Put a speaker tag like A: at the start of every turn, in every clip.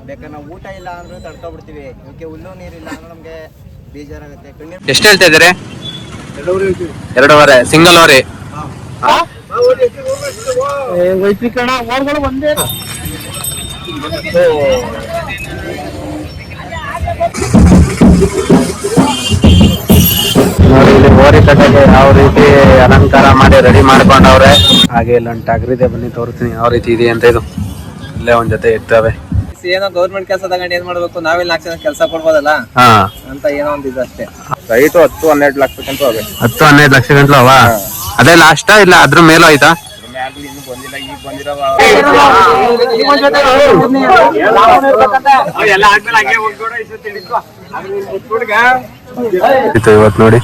A: ಬೇಕಾದ್ರೆ ನಾವು ಊಟ ಇಲ್ಲ ಅಂದ್ರೆ ತಡ್ಕೊಬಿಡ್ತೀವಿ. ಇವಕ್ಕೆ ಹುಲ್ಲು ನೀರಿಲ್ಲ ಅಂದ್ರೆ ನಮ್ಗೆ ಬೇಜಾರಾಗುತ್ತೆ.
B: ಎಷ್ಟು ಹೇಳ್ತಾ ಇದ್ದಾರೆ? 2.5 ಸಿಂಗಲ್ ಓರಿ.
A: ಒಂದೇ
B: ನೋಡಿ ಇಲ್ಲಿ ಓರಿ ಕಟ್ಟೆಗೆ ಯಾವ ರೀತಿ ಅಲಂಕಾರ ಮಾಡಿ ರೆಡಿ ಮಾಡ್ಕೊಂಡವ್ರೆ. ಹಾಗೆ ಇಲ್ಲೊಂದು ಟಗರಿದೆ, ಬನ್ನಿ ತೋರಿಸ್ತೀನಿ ಯಾವ ರೀತಿ ಇದೆ ಅಂತ. ಇದು ಇಲ್ಲೇ ಒಂದ್ ಜೊತೆ ಇರ್ತವೆ.
A: ಏನೋ ಗೌರ್ಮೆಂಟ್ ಕೆಲಸ ತಗೊಂಡು ಏನ್ ಮಾಡ್ಬೇಕು, ನಾವೆಲ್ಲ 4 ಜನ ಕೆಲಸ ಕೊಡ್ಬೋದಲ್ಲ ಅಂತ ಏನೋ ಒಂದು ಇದು ಅಷ್ಟೇ. ರೈಟ್ 10-12 ಲಕ್ಷ ಗಂಟು ಅವೆ. 10-12 ಲಕ್ಷ ಗಂಟು ಅವ.
B: ಅದೇ ಲಾಸ್ಟ್ ಇಲ್ಲ ಅದ್ರ ಮೇಲೂ ಆಯ್ತಾ?
A: ಇನ್ನು ಬಂದಿಲ್ಲ, ಈಗ ಬಂದಿರೋ
B: ಇವತ್ತು ನೋಡಿ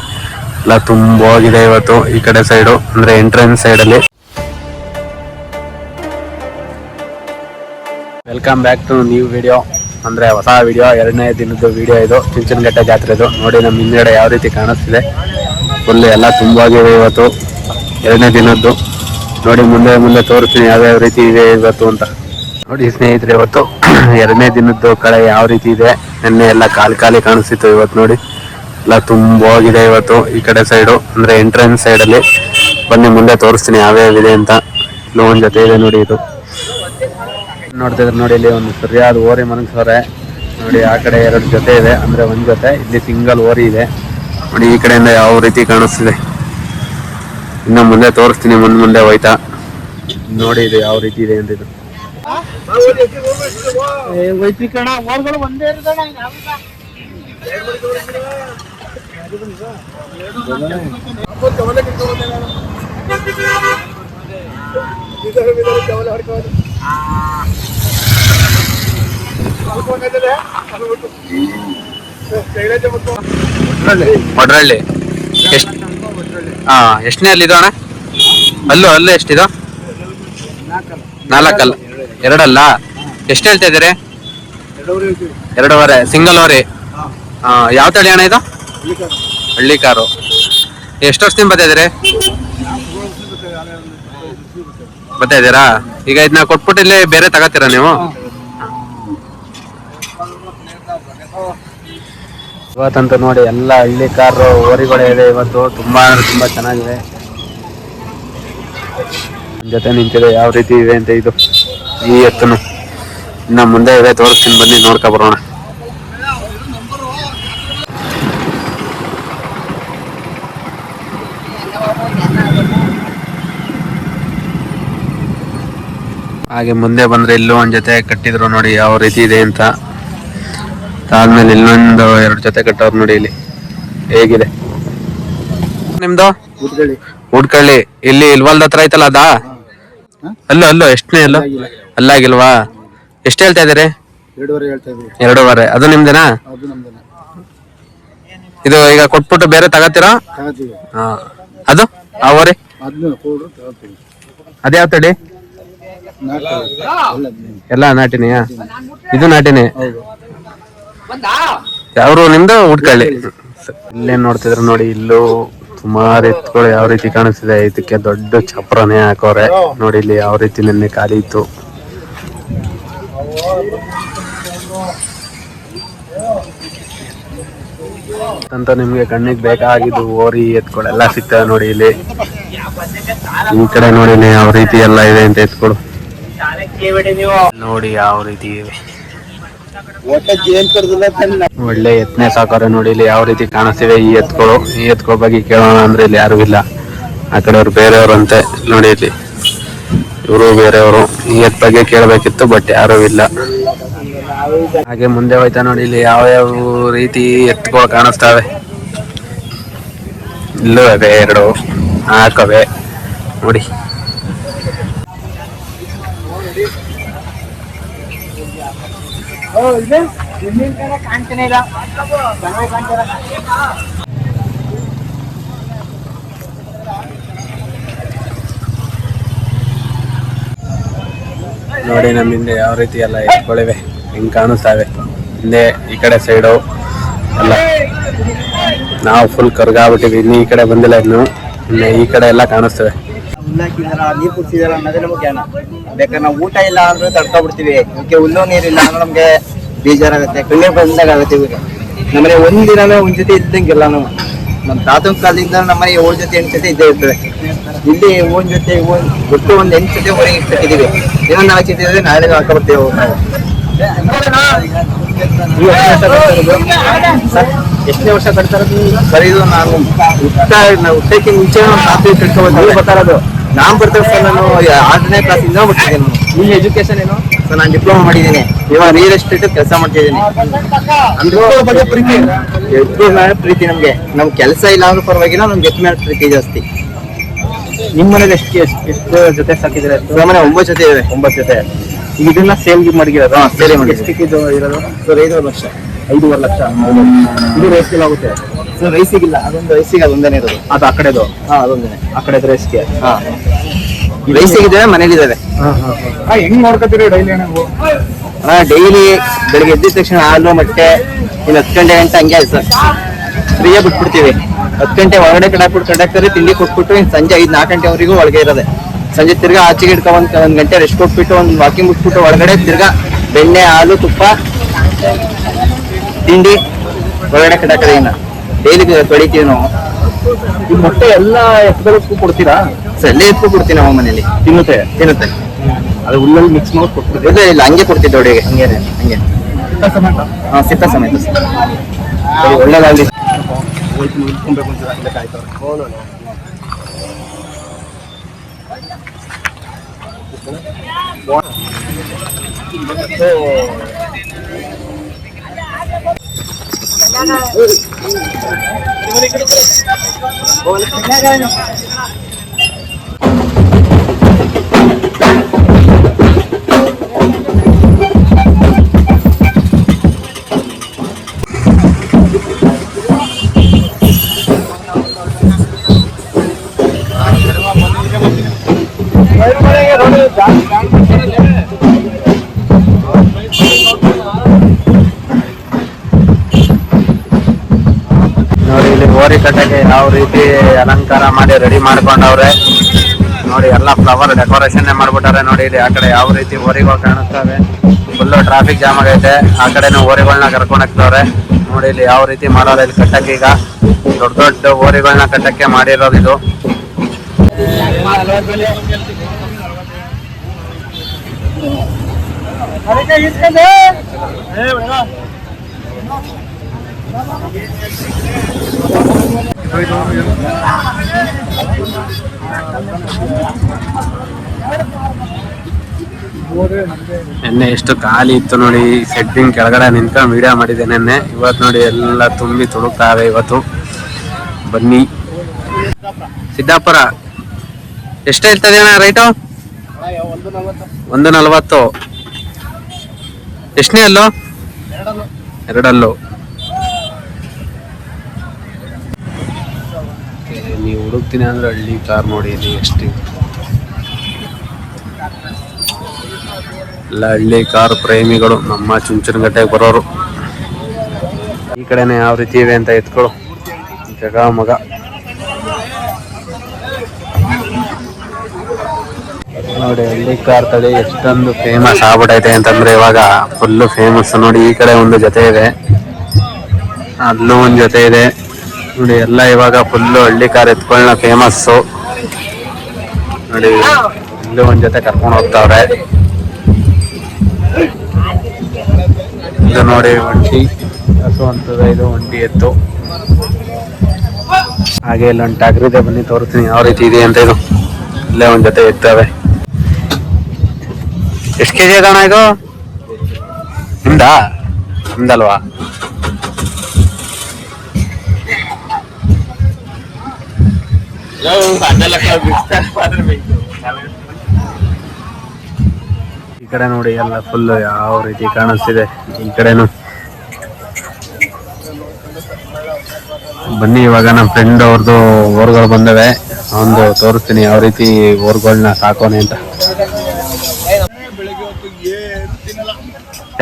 B: ಎಲ್ಲ ತುಂಬಾ ಹೋಗಿದೆ ಇವತ್ತು ಈ ಕಡೆ ಸೈಡು, ಅಂದ್ರೆ ಎಂಟ್ರೆನ್ಸ್ ಸೈಡ್ ಅಲ್ಲಿ. Welcome back to new video, ಅಂದ್ರೆ ಹೊಸ ವಿಡಿಯೋ, 2ನೇ ದಿನದ ವಿಡಿಯೋ ಇದು. ಚುಂಚನಕಟ್ಟೆ ಜಾತ್ರೆದು ನೋಡಿ ನಮ್ಮ ಹಿಂದ್ಗಡೆ ಯಾವ ರೀತಿ ಕಾಣಿಸ್ತಿದೆ. ಫುಲ್ ಎಲ್ಲ ತುಂಬಾಗಿದೆ ಇವತ್ತು 2ನೇ ದಿನದ್ದು. ನೋಡಿ ಮುಂದೆ ಮುಂದೆ ತೋರಿಸ್ತೀನಿ ಯಾವ್ಯಾವ ರೀತಿ ಇದೆ ಇವತ್ತು ಅಂತ. ನೋಡಿ ಸ್ನೇಹಿತರೆ, ಇವತ್ತು 2ನೇ ದಿನದ್ದು ಕಳೆ ಯಾವ ರೀತಿ ಇದೆ. ನಿನ್ನೆ ಎಲ್ಲ ಖಾಲಿ ಕಾಣಿಸ್ತಿತ್ತು, ಇವತ್ತು ನೋಡಿ ಎಲ್ಲ ತುಂಬಾ ಹೋಗಿದೆ ಇವತ್ತು ಈ ಕಡೆ ಸೈಡು, ಅಂದ್ರೆ ಎಂಟ್ರೆನ್ಸ್ ಸೈಡ್ ಅಲ್ಲಿ. ಬನ್ನಿ ಮುಂದೆ ತೋರಿಸ್ತೀನಿ ಯಾವ್ಯಾವ ಇದೆ ಅಂತ. ಇಲ್ಲೂ ಒಂದ್ ಜೊತೆ ಇದೆ ನೋಡಿ. ಇದು ನೋಡ್ತಿದ್ರೆ ನೋಡಿ, ಇಲ್ಲಿ ಒಂದು ಸರಿಯಾದ ಓರಿ ಮನಗ್ಸವ್ರೆ ನೋಡಿ. ಆ ಕಡೆ 2 ಜೊತೆ ಇದೆ, ಅಂದ್ರೆ ಒಂದ್ ಜೊತೆ. ಇಲ್ಲಿ ಸಿಂಗಲ್ ಓರಿ ಇದೆ ನೋಡಿ. ಈ ಕಡೆಯಿಂದ ಯಾವ ರೀತಿ ಕಾಣಿಸ್ತಿದೆ, ಇನ್ನು ಮುಂದೆ ತೋರಿಸ್ತೀನಿ ಮುಂದೆ ಹೋಯ್ತಾ. ನೋಡಿ ಇದು ಯಾವ ರೀತಿ ಇದೆ ಅಂತ. ಇದು ಒಡ್ರಳ್ಳಿ ಎಷ್ಟನೇ ಅಲ್ಲಿ ಇದು ಅಣ್ಣ? ಅಲ್ಲೂ ಎಷ್ಟಿದು? 4 ಅಲ್ಲ, 2 ಅಲ್ಲ. ಎಷ್ಟು ಹೇಳ್ತಾ ಇದ್ದೀರಿ? 2.5 ಸಿಂಗಲ್ ಓರಿ. ಯಾವ ತಳಿ ಅಣ್ಣ ಇದು? ಹಳ್ಳಿ ಕಾರು. ಎಷ್ಟು ವರ್ಷದಿಂದ ಬರ್ತಾ ಇದ್ದೀರಿ? ಬರ್ತಾ ಇದ್ದೀರಾ? ಈಗ ಇದನ್ನ ಕೊಟ್ಬಿಟ್ಟು ಇಲ್ಲಿ ಬೇರೆ ತಗೋತೀರಾ ನೀವು? ಇವತ್ತಂತೂ ನೋಡಿ ಎಲ್ಲ ಹಳ್ಳಿ ಕಾರು ಓರಿಗಳೇ ಇದೆ ಇವತ್ತು. ತುಂಬಾ ಚೆನ್ನಾಗಿದೆ. ಜೊತೆ ನಿಂತಿದೆ ಯಾವ ರೀತಿ ಇದೆ ಅಂತ. ಇದು ಈ ಎತ್ತನು ಇನ್ನ ಮುಂದೆ ಇದೆ, ತೋರಿಸ್ತೀನಿ ಬನ್ನಿ ನೋಡ್ಕೊ ಬರೋಣ. ಹಾಗೆ ಮುಂದೆ ಬಂದ್ರೆ ಇಲ್ಲೂ ಒಂದ್ ಜೊತೆ ಕಟ್ಟಿದ್ರು ನೋಡಿ ಯಾವ ರೀತಿ ಇದೆ ಅಂತ. ಆದ್ಮೇಲೆ ಇನ್ನೊಂದು 2 ಜೊತೆ ಕಟ್ಟವ್ರು ನೋಡಿ. ಇಲ್ಲಿ ಹೇಗಿದೆ ನಿಮ್ದು? ಉಡ್ಕಳ್ಳಿ. ಇಲ್ಲಿ ಇಲ್ವಲ್ದ ಹತ್ರ ಐತಲ್ಲ ಅದಾ? ಅಲ್ಲೋ ಎಷ್ಟನೇ ಅಲ್ಲಾಗಿಲ್ವಾ? ಎಷ್ಟು ಹೇಳ್ತಾ ಇದ್ದೀರಿ? 2.5. ಅದು ನಿಮ್ದೇನಾ? ಇದು ಈಗ ಕೊಟ್ಬಿಟ್ಟು ಬೇರೆ ತಗೋತೀರಾ? ಅದು ಆ ಓರಿ ಅದ್ಯಾವ ತಳಿ? ಎಲ್ಲ ನಾಟಿನೆಯಾ? ಇದು ನಾಟಿನೇ. ಯಾವ್ರು ನಿಮ್ದು? ಉಡ್ಕಳ್ಳಿ. ಇಲ್ಲೇನ್ ನೋಡ್ತಿದ್ರು ನೋಡಿ, ಇಲ್ಲೂ ಸುಮಾರು ಎತ್ತುಗಳು ಯಾವ ರೀತಿ ಕಾಣಿಸ್ತಿದೆ. ಇದಕ್ಕೆ ದೊಡ್ಡ ಚಪ್ರನೇ ಹಾಕೋರೆ ನೋಡಿ. ಇಲ್ಲಿ ಯಾವ ರೀತಿ ನಿನ್ನೆ ಖಾಲಿ ಇತ್ತು ಅಂತ. ನಿಮ್ಗೆ ಕಣ್ಣಿಗೆ ಬೇಕಾಗಿದ್ದು ಓರಿ ಎತ್ಕೊಳೆಲ್ಲ ಸಿಗ್ತವೆ ನೋಡಿ. ಇಲ್ಲಿ ಈ ಕಡೆ ನೋಡಿ ಯಾವ ರೀತಿ ಎಲ್ಲ ಇದೆ ಅಂತ ಎತ್ಕೊಳು ನೋಡಿ ಯಾವ ರೀತಿ ಇವೆ. ಒಳ್ಳೆ ಎತ್ತನೆ ಸಾಕೋರೆ ನೋಡಿ. ಇಲ್ಲಿ ಯಾವ ರೀತಿ ಕಾಣಿಸ್ತಿವೆ ಈ ಎತ್ಕೊಳ ಬಗ್ಗೆ ಕೇಳೋಣ ಅಂದ್ರೆ ಇಲ್ಲಿ ಯಾರು ಇಲ್ಲ. ಆ ಕಡೆಯವ್ರು ಬೇರೆಯವರು ಅಂತೆ ನೋಡಿ. ಇಲ್ಲಿ ಇವರು ಬೇರೆಯವರು. ಈ ಎತ್ ಬಗ್ಗೆ ಕೇಳಬೇಕಿತ್ತು, ಬಟ್ ಯಾರು ಇಲ್ಲ. ಹಾಗೆ ಮುಂದೆ ಹೋಯ್ತಾ ನೋಡಿ, ಇಲ್ಲಿ ಯಾವ ರೀತಿ ಎತ್ಕೊಳ ಕಾಣಿಸ್ತಾವೆ. ಇಲ್ಲೂ ಅವೆ 2 ಹಾಕವೆ ನೋಡಿ. ನೋಡಿ ನಮ್ಮ ಹಿಂದೆ ಯಾವ ರೀತಿ ಎಲ್ಲ ಎತ್ಕೊಳ್ಳಿವೆ, ಹಿಂಗ್ ಕಾಣಿಸ್ತಾವೆ. ಹಿಂದೆ ಈ ಕಡೆ ಸೈಡು ಎಲ್ಲ ನಾವು ಫುಲ್ ಕರ್ಗಾಗ್ಬಿಟ್ಟಿವಿ. ಇನ್ನು ಈ ಕಡೆ ಬಂದಿಲ್ಲ, ಇನ್ನು ಈ ಕಡೆ ಎಲ್ಲ ಕಾಣಿಸ್ತವೆ.
C: ಹುಲ್ಲು ಹಾಕಿದಾರ ನೀರು ಕುಡ್ಸಿದಾರ ಅನ್ನೋದೇ ನಮ್ಗೆ ಜ್ಞಾನ. ಬೇಕಾದ್ರೆ ನಾವು ಊಟ ಇಲ್ಲ ಅಂದ್ರೆ ತಡ್ಕೊಬಿಡ್ತೀವಿ. ಇವಕ್ಕೆ ಹುಲ್ಲು ನೀರಿಲ್ಲ ಅಂದ್ರೆ ನಮ್ಗೆ ಬೇಜಾರಾಗುತ್ತೆ, ಕಣ್ಣೀರು ಬಂದಾಗ ಆಗುತ್ತೆ. ಇವಾಗ ನಮ್ಮನೆ ಒಂದಿನ ಒಂದ್ ಜೊತೆ ಇದ್ದಂಗಿಲ್ಲ. ನಾವು ನಮ್ಮ ತಾತನ ಕಾಲದಿಂದ ನಮ್ಮನೆ 7 ಜೊತೆ 8 ಜೊತೆ ಇದ್ದೇ ಇರ್ತದೆ. ಇಲ್ಲಿ ಒಂದ್ ಜೊತೆ ಒಟ್ಟು ಒಂದ್ 8 ಜೊತೆ ಹೊರಗೆ ಇಟ್ಟಿದ್ದೀವಿ. ಏನೋ 4 ಜೊತೆ ಇದ್ರೆ ನಾಳೆ ಹಾಕೊಡ್ತೇವೆ ನಾವು. ಎಷ್ಟನೇ ವರ್ಷ ಕಟ್ತಾರದು ಸರ್? ಇದು ನಾನು ಹುಟ್ಟಕ್ಕೆ ಮುಂಚೆ ಕಟ್ಕೋಬೇಕು ಬರ್ತಾರದು. ನಾನ್ ಬರ್ತೇವೆ ಸರ್. ನಾನು 6ನೇ ಕ್ಲಾಸಿಂದ ಬಿಟ್ಟಿದ್ದೀನಿ. ನಿಮ್ಮ ಎಜುಕೇಶನ್ ಏನು ಸರ್? ನಾನು ಡಿಪ್ಲೊಮಾ ಮಾಡಿದ್ದೀನಿ. ಇವಾಗ ರಿಯಲ್ ಎಸ್ಟೇಟ್ ಕೆಲಸ ಮಾಡ್ತಿದ್ದೀನಿ. ಅಂದ್ರೆ ಪ್ರೀತಿ ನಮ್ಗೆ. ನಮ್ ಕೆಲಸ ಇಲ್ಲ ಅಂದ್ರೂ ಪರವಾಗಿಲ್ಲ, ನಮ್ಗೆ ಎತ್ ಮೇಲೆ ಪ್ರೀತಿ ಜಾಸ್ತಿ. ನಿಮ್ಮ ಮನೇಲಿ ಎಷ್ಟು ಜೊತೆ ಸಾಕಿದ್ರೆ? ಮನೆ 9 ಜೊತೆ ಇದೆ. 9 ಜೊತೆ. ಇದನ್ನ ಸೇಲ್ ಮಾಡಿರೋದು? ಸೇಲ್ ಮಾಡಿ. ಎಷ್ಟಿದ್ದು ಇರೋದು ಸರ್? 5 ಲಕ್ಷ. 5.5 ಲಕ್ಷ. ಇದು ರೈಸ್ಗೆ ಆಗುತ್ತೆ ಸರ್? ರೈಸಿಗಿಲ್ಲ, ಅದೊಂದು ರೈಸಿಗೆ ಅದೊಂದೇನೆ ಇರೋದು. ಅದು ಆ ಕಡೆದು? ಹಾ, ಅದೊಂದೇನೆ. ಆ ಕಡೆ ರೈಸ್ಗೆ. ಹಾ, ರೈಸಿಗಿದ್ದಾವೆ, ಮನೇಲಿದ್ದಾವೆ. ಹೆಂಗ್ ನೋಡ್ಕೊತೀರಿ ಡೈಲಿ? ಡೈಲಿ ಬೆಳಿಗ್ಗೆ ಎದ್ದಿದ ತಕ್ಷಣ ಹಾಲು ಮೊಟ್ಟೆ, ಇನ್ನು 10 ಗಂಟೆ ಗಂಟೆ ಹಂಗೆ ಆಯ್ತು ಸರ್. ಫ್ರೀಯಾಗಿ ಬಿಟ್ಬಿಡ್ತೀವಿ. 10 ಗಂಟೆ ಒಳಗಡೆ ಕಡಾಕ್ಬಿಟ್ಟು ಕಂಡಕ್ಟರ್ ತಿಂಡಿ ಕೊಟ್ಬಿಟ್ಟು ಇನ್ನು ಸಂಜೆ 5-4 ಗಂಟೆವರೆಗೂ ಒಳಗೆ ಇರೋದೆ. ಸಂಜೆ ತಿರ್ಗಾ ಆಚೆಗೆ ಇಡ್ಕೊ ಒಂದ್ ಗಂಟೆ ರೆಸ್ಟ್ ಕೊಟ್ಬಿಟ್ಟು ಒಂದು ವಾಕಿಂಗ್ ಬಿಟ್ಬಿಟ್ಟು ಒಳಗಡೆ ತಿರ್ಗಾ ಬೆಣ್ಣೆ, ಹಾಲು, ತುಪ್ಪ, ತಿಂಡಿ ಒಳಗಡೆ ಕಡಾಕಡೆ. ಇನ್ನ ಡೈಲಿ ತೊಳಿತೀವಿ ನಾವು. ಈ ಮೊಟ್ಟೆ ಎಲ್ಲ ಎತ್ತುಗಳಿಗೂ ಕೊಡ್ತೀರಾ ಸರ್? ಎಲ್ಲ ಎತ್ತು ಕೊಡ್ತೀವಿ ನಾವು ಮನೇಲಿ. ತಿನ್ನುತ್ತೆ ಅದು ಹುಲ್ಲಲ್ಲಿ ಮಿಕ್ಸ್ ಮಾಡಿ ಕೊಡ್ತೀವಿ. ಇಲ್ಲ, ಹಂಗೆ ಕೊಡ್ತಿದ್ದೆ ಅಡುಗೆಗೆ. ಹಂಗೆ ಹಾಂ, ಸಿಕ್ಕ ಸಮೇತ ಒಳ್ಳೇದಾಗಲಿ.
B: ನೋಡಿ ಇಲ್ಲಿ ಓರಿ ಕಟ್ಟಕ್ಕೆ ಯಾವ ರೀತಿ ಅಲಂಕಾರ ಮಾಡಿ ರೆಡಿ ಮಾಡ್ಕೊಂಡವ್ರೆ ನೋಡಿ. ಎಲ್ಲ ಫ್ಲವರ್ ಡೆಕೋರೇಷನ್ ಮಾಡ್ಬಿಟ್ಟಾರೆ ನೋಡಿ. ಇಲ್ಲಿ ಆ ಕಡೆ ಯಾವ ರೀತಿ ಓರಿಗಳು ಕಾಣಿಸ್ತವೆ. ಫುಲ್ಲು ಟ್ರಾಫಿಕ್ ಜಾಮ್ ಆಗೈತೆ. ಆ ಕಡೆನೂ ಓರಿಗಳನ್ನ ಕರ್ಕೊಂಡು ಹೋಗ್ತವ್ರೆ ನೋಡಿ. ಇಲ್ಲಿ ಯಾವ ರೀತಿ ಮಾಡೋರು ಇಲ್ಲಿ ಕಟ್ಟಕ್ಕೆ. ಈಗ ದೊಡ್ಡ ದೊಡ್ಡ ಓರಿಗಳನ್ನ ಕಟ್ಟಕ್ಕೆ ಮಾಡಿರೋದು ಇದು. ನೆನ್ನೆ ಎಷ್ಟು ಖಾಲಿ ಇತ್ತು ನೋಡಿ. ಸೆಟ್ಟಿಂಗ್ ಕೆಳಗಡೆ ನಿಂತ್ಕೊಂಡು ವಿಡಿಯೋ ಮಾಡಿದೆ ನೆನ್ನೆ. ಇವತ್ತು ನೋಡಿ ಎಲ್ಲ ತುಂಬಿ ತುಳುಕ್ತಾವೆ. ಇವತ್ತು ಬನ್ನಿ. ಸಿದ್ದಾಪುರ ಎಷ್ಟು ಇರ್ತದೆ ಅಣ್ಣ ರೈಟು? 140. ಎಷ್ಟನೇ ಅಲ್ಲೋ? 2 ನೀವು ಹುಡುಕ್ತೀನಿ ಅಂದ್ರೆ ಹಳ್ಳಿ ಕಾರ್ ನೋಡಿ. ಇಲ್ಲಿ ಎಷ್ಟು ಎಲ್ಲ ಹಳ್ಳಿ ಕಾರ್ ಪ್ರೇಮಿಗಳು ನಮ್ಮ ಚುಂಚನಗಟ್ಟೆಗೆ ಬರೋರು. ಈ ಕಡೆನೇ ಯಾವ ರೀತಿ ಇವೆ ಅಂತ ಎತ್ಕೊಳ್ಳು. ಜಗ ಮಗ ನೋಡಿ. ಹಳ್ಳಿ ಕಾರ್ ತಳಿ ಎಷ್ಟೊಂದು ಫೇಮಸ್ ಆಗ್ಬಿಟ್ಟೈತೆ ಅಂತಂದ್ರೆ ಇವಾಗ ಫುಲ್ಲು ಫೇಮಸ್ ನೋಡಿ. ಈ ಕಡೆ ಒಂದು ಜೊತೆ ಇದೆ, ಅಲ್ಲೂ ಒಂದು ಜೊತೆ ಇದೆ ನೋಡಿ. ಎಲ್ಲ ಇವಾಗ ಫುಲ್ಲು ಹಳ್ಳಿ ಕಾರ್ ಎತ್ಕೊಳ್ಳ ಫೇಮಸ್ಸು ನೋಡಿ. ಇಲ್ಲೂ ಒಂದು ಜೊತೆ ಕರ್ಕೊಂಡು ಹೋಗ್ತಾವ್ರೆ. ಇದು ನೋಡಿ ಒಂಟಿ ಹಸು ಅಂತದ. ಇದು ಒಂಟಿ ಎತ್ತು. ಹಾಗೆ ಇಲ್ಲೊಂದು ಟಗರಿದೆ, ಬನ್ನಿ ತೋರಿಸ್ತೀನಿ ಯಾವ ರೀತಿ ಇದೆ ಅಂತ. ಇದು ಇಲ್ಲೇ ಒಂದು ಜೊತೆ ಎತ್ತವೆ. ಎಷ್ಟು ಕೆಜಿ ಅದಣ್ಣ ಇದು? ನಿಮ್ದಲ್ವಾ? ಈ ಕಡೆ ನೋಡಿ ಎಲ್ಲ ಫುಲ್ ಯಾವ ರೀತಿ ಕಾಣಿಸ್ತಿದೆ. ಈ ಕಡೆನು ಬನ್ನಿ. ಇವಾಗ ನಮ್ಮ ಫ್ರೆಂಡ್ ಅವ್ರದ್ದು ಓರ್ಗಳು ಬಂದವೆ. ಒಂದು ತೋರಿಸ್ತೀನಿ ಯಾವ ರೀತಿ ಓರ್ಗಳನ್ನ ಸಾಕೋನೆ ಅಂತ.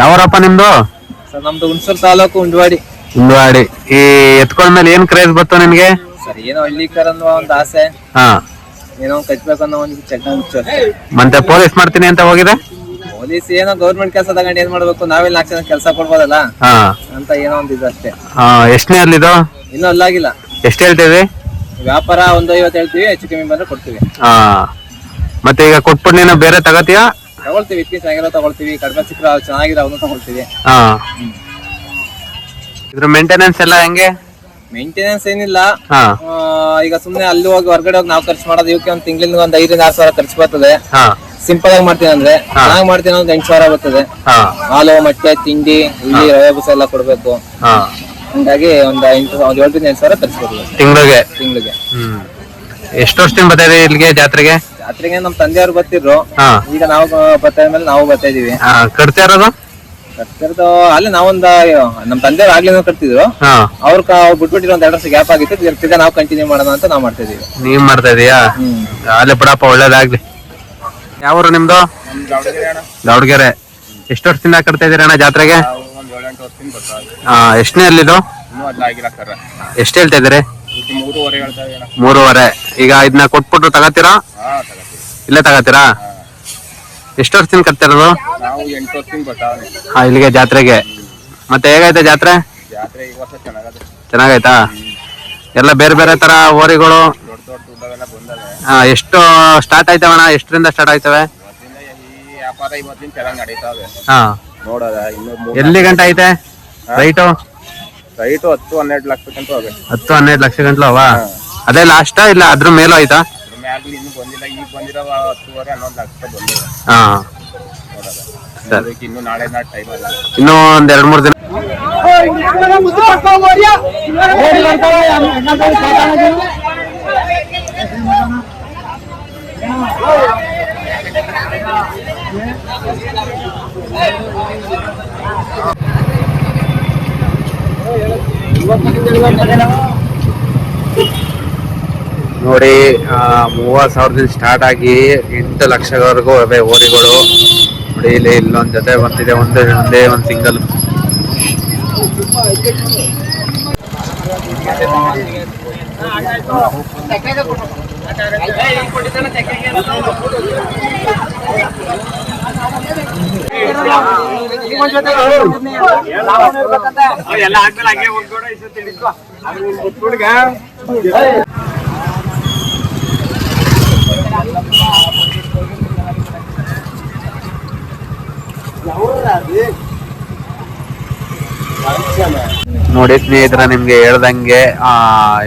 B: ಯಾವರಪ್ಪ ನಿಮ್ದು?
A: ಸರ್ ನಮ್ದು ಹುಣಸೂರು ತಾಲೂಕು ಉಂಡವಾಡಿ.
B: ಈ ಎತ್ಕೊಂಡ ಮೇಲೆ ಏನ್ ಕ್ರೇಜ್ ಬತ್ತು ನಿನ್ಗೆ?
A: ಸರ್ ಏನೋ ಹಳ್ಳಿ ಕಾರ್ ಅನ್ನುವ ಒಂದು ಆಸೆ.
B: ಹಾ,
A: ಏನೋ ಕಟ್ಬೇಕು ಅನ್ನೋ ಒಂದು ಚೆಕ್ ಮುಚ್ಚು.
B: ಮತ್ತೆ ಪೊಲೀಸ್ ಮಾಡ್ತೀನಿ ಅಂತ ಹೋಗಿದೆ.
A: ಪೊಲೀಸ್ ಏನೋ ಗೌರ್ಮೆಂಟ್ ಕೆಲಸ ತಗೊಂಡು ಏನ್ ಮಾಡ್ಬೇಕು, ನಾವೆಲ್ಲ 4 ಜನ ಕೆಲಸ ಕೊಡ್ಬೋದಲ್ಲ
B: ಹಾ
A: ಅಂತ ಏನೋ ಒಂದು ಇದು ಅಷ್ಟೇ.
B: ಎಷ್ಟನೇ ಅಲ್ಲಿದು?
A: ಇನ್ನೂ ಅಲ್ಲಾಗಿಲ್ಲ.
B: ಎಷ್ಟು ಹೇಳ್ತೀವಿ?
A: ವ್ಯಾಪಾರ 150 ಹೇಳ್ತೀವಿ, ಹೆಚ್ಚು ಕಮ್ಮಿ ಬಂದ್ರೆ ಕೊಡ್ತೀವಿ.
B: ಮತ್ತೆ ಈಗ ಕೊಟ್ಬಿಟ್ಟು ನೀನು ಬೇರೆ ತಗೋತೀಯಾ?
A: ತಗೊಳ್ತೀವಿ, ಇಟ್ಕಿ ಚೆನ್ನಾಗಿರೋ ತಗೊಳ್ತೀವಿ, ಕಡಿಮೆ ಸಿಕ್ಕರೆ ಚೆನ್ನಾಗಿರೋ ಅವನು ತಗೊಳ್ತೀವಿ.
B: ಇದ್ರ ಮೇಂಟೆನೆನ್ಸ್ ಎಲ್ಲ ಹೆಂಗೆ?
A: ಮೇಂಟೆನೆನ್ಸ್ ಏನಿಲ್ಲ. ಈಗ ಸುಮ್ನೆ ಅಲ್ಲಿ ಹೋಗಿ ಹೊರಗಡೆ ಹೋಗಿ ನಾವು ಖರ್ಚು ಮಾಡೋದು, ಇವಕ್ಕೆ ಒಂದು ತಿಂಗಳಿಂದ ಒಂದು 5 ರಿಂದ 6 ಸಾವಿರ ಖರ್ಚು ಬರ್ತದೆ. ಸಿಂಪಲ್ ಆಗಿ ಮಾಡ್ತೀನಿ ಅಂದ್ರೆ, ಚೆನ್ನಾಗಿ ಮಾಡ್ತೀನಿ ಅಂದ್ರೆ 8 ಸಾವಿರ ಬರ್ತದೆ. ಹಾಲು, ಮೊಟ್ಟೆ, ತಿಂಡಿ, ಇಲ್ಲಿ ರವೆ ಬೂಸ ಎಲ್ಲ ಕೊಡ್ಬೇಕು. ಹಂಗಾಗಿ ಒಂದು 7 ರಿಂದ 8 ಸಾವಿರ ಖರ್ಚು ಬರ್ತದೆ ತಿಂಗಳಿಗೆ.
B: ಎಷ್ಟು ವರ್ಷದಿಂದ ಬರ್ತಾ ಇದೆ ಇಲ್ಲಿಗೆ ಜಾತ್ರೆಗೆ?
A: ಜಾತ್ರೆಗೆ ನಮ್ಮ ತಂದೆಯವ್ರು ಬರ್ತಿದ್ರು, ಈಗ ನಾವು ಬರ್ತಾ ಇದ್ಮೇಲೆ ನಾವು ಬರ್ತಾ ಇದೀವಿ.
B: ಕಟ್ತಾ ಇರೋದು
A: ಅಲ್ಲಿ ನಾವೊಂದು ನಮ್ಮ ತಂದೆಯವ್ರು ಆಗ್ಲಿಂದ ಕಟ್ತಿದ್ರು, ಅವ್ರು ಬಿಟ್ಬಿಟ್ಟಿರೋ ಒಂದ್ 2 ವರ್ಷ ಗ್ಯಾಪ್ ಆಗಿತ್ತು. ತಿರ್ಗಾ ನಾವು ಕಂಟಿನ್ಯೂ ಮಾಡೋಣ ಅಂತ ನಾವು ಮಾಡ್ತಾ ಇದೀವಿ.
B: ನೀವ್ ಮಾಡ್ತಾ ಇದೀಯಾ? ಅಲ್ಲೇ ಬಿಡಪ್ಪ, ಒಳ್ಳೇದಾಗ್ಲಿ. ಯಾವ ಊರು ನಿಮ್ದು? ದಾವಣಗೆರೆ. ಎಷ್ಟು ವರ್ಷದಿಂದ ಕಟ್ತಾ ಇದೀರ ಅಣ್ಣ ಜಾತ್ರೆಗೆ? ಎಷ್ಟನೇ ಅಲ್ಲಿದು? ಎಷ್ಟು ಹೇಳ್ತಾ ಇದೀರಿ? 3.5. ಈಗ ಇದನ್ನ ಕೊಟ್ಬಿಟ್ಟು ತಗೋತೀರಾ? ಇಲ್ಲೇ ತಗೋತೀರಾ? ಎಷ್ಟು ವರ್ಷದಿಂದ ಕಟ್ತಿರೋದು? ಇಲ್ಲಿಗೆ ಜಾತ್ರೆಗೆ. ಮತ್ತೆ ಹೇಗೈತೆ ಜಾತ್ರೆ? ಚೆನ್ನಾಗೈತಾ? ಎಲ್ಲ ಬೇರೆ ಬೇರೆ ತರ ಓರಿಗಳು ಎಷ್ಟು ಸ್ಟಾರ್ಟ್ ಆಯ್ತವಣ್ಣ? ಎಷ್ಟರಿಂದ ಸ್ಟಾರ್ಟ್ ಆಯ್ತವೆ? ಎಲ್ಲಿ ಗಂಟ ಐತೆ ರೈಟು?
A: 10-12 ಲಕ್ಷಕ್ಕಂತೂ ಹೋಗುತ್ತೆ.
B: 10-12 ಲಕ್ಷ ಗಂಟ್ಲು ಅವ? ಅದೇ ಲಾಸ್ಟ್ ಇಲ್ಲ ಅದ್ರ ಮೇಲೂ ಆಯ್ತಾ? ಇನ್ನೂ ಒಂದ್ 2-3 ದಿನ. ನೋಡಿ 30,000ದಿಂದ ಸ್ಟಾರ್ಟ್ ಆಗಿ 8 ಲಕ್ಷವರೆಗೂ ಅವೇ ಓರಿಗಳು. ನೋಡಿ ಇಲ್ಲಿ ಇಲ್ಲೊಂದ್ ಜೊತೆ ಬಂದಿದೆ, ಒಂದೇ ಒಂದು ಸಿಂಗಲ್. ನೋಡಿ ಸ್ನೇಹಿತರ, ನಿಮ್ಗೆ ಹೇಳ್ದಂಗೆ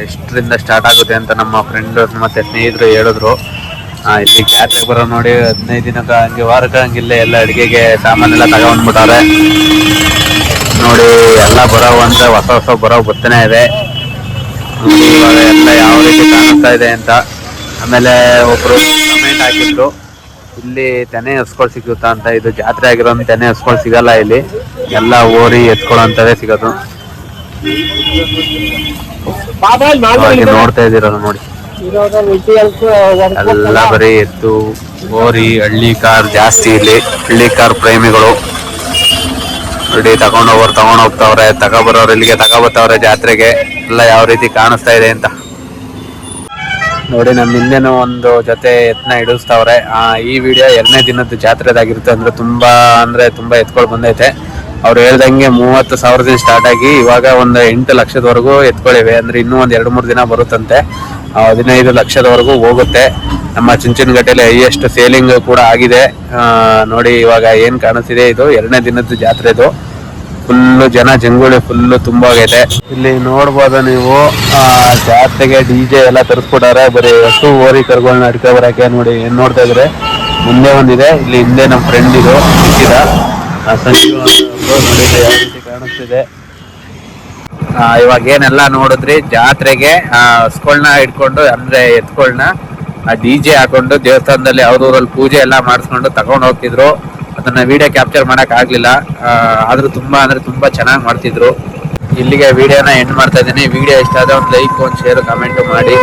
B: ಎಷ್ಟರಿಂದ ಸ್ಟಾರ್ಟ್ ಆಗುತ್ತೆ ಅಂತ ನಮ್ಮ ಫ್ರೆಂಡ್ ಮತ್ತೆ ಸ್ನೇಹಿತರು ಹೇಳಿದ್ರು. ಇಲ್ಲಿ ಜಾತ್ರೆಗೆ ಬರೋ ನೋಡಿ 15 ದಿನಕ್ಕೆ ಹಂಗೆ ವಾರಕ್ಕೆ ಹಂಗಿಲ್ಲೇ ಎಲ್ಲ ಅಡುಗೆಗೆ ಸಾಮಾನೆಲ್ಲ ತಗೊಂಡ್ಬಿಟ್ಟಾರೆ. ನೋಡಿ ಎಲ್ಲ ಬರೋ ಅಂದ್ರೆ ಹೊಸ ಬರೋ ಬರ್ತಾನೆ ಇದೆ. ಇವಾಗ ಎಲ್ಲ ಯಾವ ರೀತಿ ಕಾಣಿಸ್ತಾ ಇದೆ ಅಂತ. ಆಮೇಲೆ ಒಬ್ರು ಕಮೆಂಟ್ ಹಾಕಿದ್ರು, ಇಲ್ಲಿ ತೆನೆ ಹಸ್ಗಳು ಸಿಗುತ್ತಾ ಅಂತ. ಇದು ಜಾತ್ರೆ ಆಗಿರೋ ತೆನೆ ಹಸ್ಗಳು ಸಿಗಲ್ಲ ಇಲ್ಲಿ, ಎಲ್ಲ ಓರಿ ಎತ್ಕೊಳ್ಳೋಂಥವೇ ಸಿಗೋದು. ನೋಡ್ತಾ ಇದ್ದೀರಲ್ಲ ನೋಡಿ, ಎಲ್ಲ ಬರೀ ಎತ್ತು ಓರಿ. ಹಳ್ಳಿ ಕಾರ್ ಜಾಸ್ತಿ ಇಲ್ಲಿ, ಹಳ್ಳಿ ಕಾರ್ ಪ್ರೇಮಿಗಳು. ನೋಡಿ ತಗೊಂಡೋಗ್ತಾವ್ರೆ, ತಗೊಬರೋರು ಇಲ್ಲಿಗೆ ತಗೊಬತ್ತವ್ರೆ ಜಾತ್ರೆಗೆ. ಎಲ್ಲ ಯಾವ ರೀತಿ ಕಾಣಿಸ್ತಾ ಇದೆ ಅಂತ ನೋಡಿ. ನಮ್ಮ ಹಿಂದೆನೂ ಒಂದು ಜೊತೆ ಎತ್ತನ ಹಿಡಿಸ್ತಾವ್ರೆ. ಈ ವಿಡಿಯೋ 2ನೇ ದಿನದ ಜಾತ್ರೆದಾಗಿರುತ್ತೆ. ಅಂದ್ರೆ ತುಂಬಾ ಎತ್ಕೊಳ್ ಬಂದೈತೆ. ಅವ್ರು ಹೇಳ್ದಂಗೆ 30,000ದಿಂದ ಸ್ಟಾರ್ಟ್ ಆಗಿ ಇವಾಗ ಒಂದು 8 ಲಕ್ಷದವರೆಗೂ ಎತ್ಕೊಳ್ಳಿವೆ. ಅಂದ್ರೆ ಇನ್ನೂ ಒಂದು 2-3 ದಿನ ಬರುತ್ತಂತೆ. 15 ಲಕ್ಷದವರೆಗೂ ಹೋಗುತ್ತೆ. ನಮ್ಮ ಚುಂಚನಕಟ್ಟೆಯಲ್ಲಿ ಹೈಯೆಸ್ಟ್ ಸೇಲಿಂಗ್ ಕೂಡ ಆಗಿದೆ. ನೋಡಿ ಇವಾಗ ಏನ್ ಕಾಣಿಸ್ತಿದೆ, ಇದು 2ನೇ ದಿನದ ಜಾತ್ರೆದು. ಫುಲ್ಲು ಜನ ಜಂಗುಳಿ ಫುಲ್ಲು ತುಂಬಾಗೈತೆ. ಇಲ್ಲಿ ನೋಡ್ಬೋದು ನೀವು, ಜಾತ್ರೆಗೆ DJ ಎಲ್ಲ ತರಿಸ್ಬಿಟ್ಟಾರೆ. ಬರೀ ಹಸು ಓರಿ ಕರ್ಗಳನ್ನ ಅಡ್ಕ ಬರಕ್ಕೆ. ನೋಡಿ ಏನ್ ನೋಡ್ತಾ ಇದ್ರೆ, ಮುಂದೆ ಒಂದಿದೆ, ಇಲ್ಲಿ ಹಿಂದೆ ನಮ್ಮ ಫ್ರೆಂಡ್ ಇದು ಸಿಕ್ಕಿದ ಸಂಜೀವ್ ನೋಡಿ ಯಾವ ರೀತಿ ಕಾಣಿಸ್ತಿದೆ. ಇವಾಗ ಏನೆಲ್ಲ ನೋಡಿದ್ರಿ, ಜಾತ್ರೆಗೆ ಹಸ್ಗಳನ್ನ ಇಟ್ಕೊಂಡು ಅಂದ್ರೆ ಎತ್ಕೊಳ್ನ DJ ಹಾಕೊಂಡು ದೇವಸ್ಥಾನದಲ್ಲಿ ಅವ್ರೂರಲ್ಲಿ ಪೂಜೆ ಎಲ್ಲ ಮಾಡಿಸ್ಕೊಂಡು ತಗೊಂಡು ಹೋಗ್ತಿದ್ರು. ಅದನ್ನ ವಿಡಿಯೋ ಕ್ಯಾಪ್ಚರ್ ಮಾಡಕ್ ಆಗ್ಲಿಲ್ಲ. ಆದ್ರೂ ತುಂಬಾ ಚೆನ್ನಾಗಿ ಮಾಡ್ತಿದ್ರು. ಇಲ್ಲಿಗೆ ವಿಡಿಯೋನ ಎಂಡ್ ಮಾಡ್ತಾ ಇದ್ದೀನಿ. ವಿಡಿಯೋ ಇಷ್ಟ ಆದ್ರೆ ಒಂದು ಲೈಕ್, ಒಂದು ಶೇರ್, ಕಮೆಂಟ್ ಮಾಡಿ.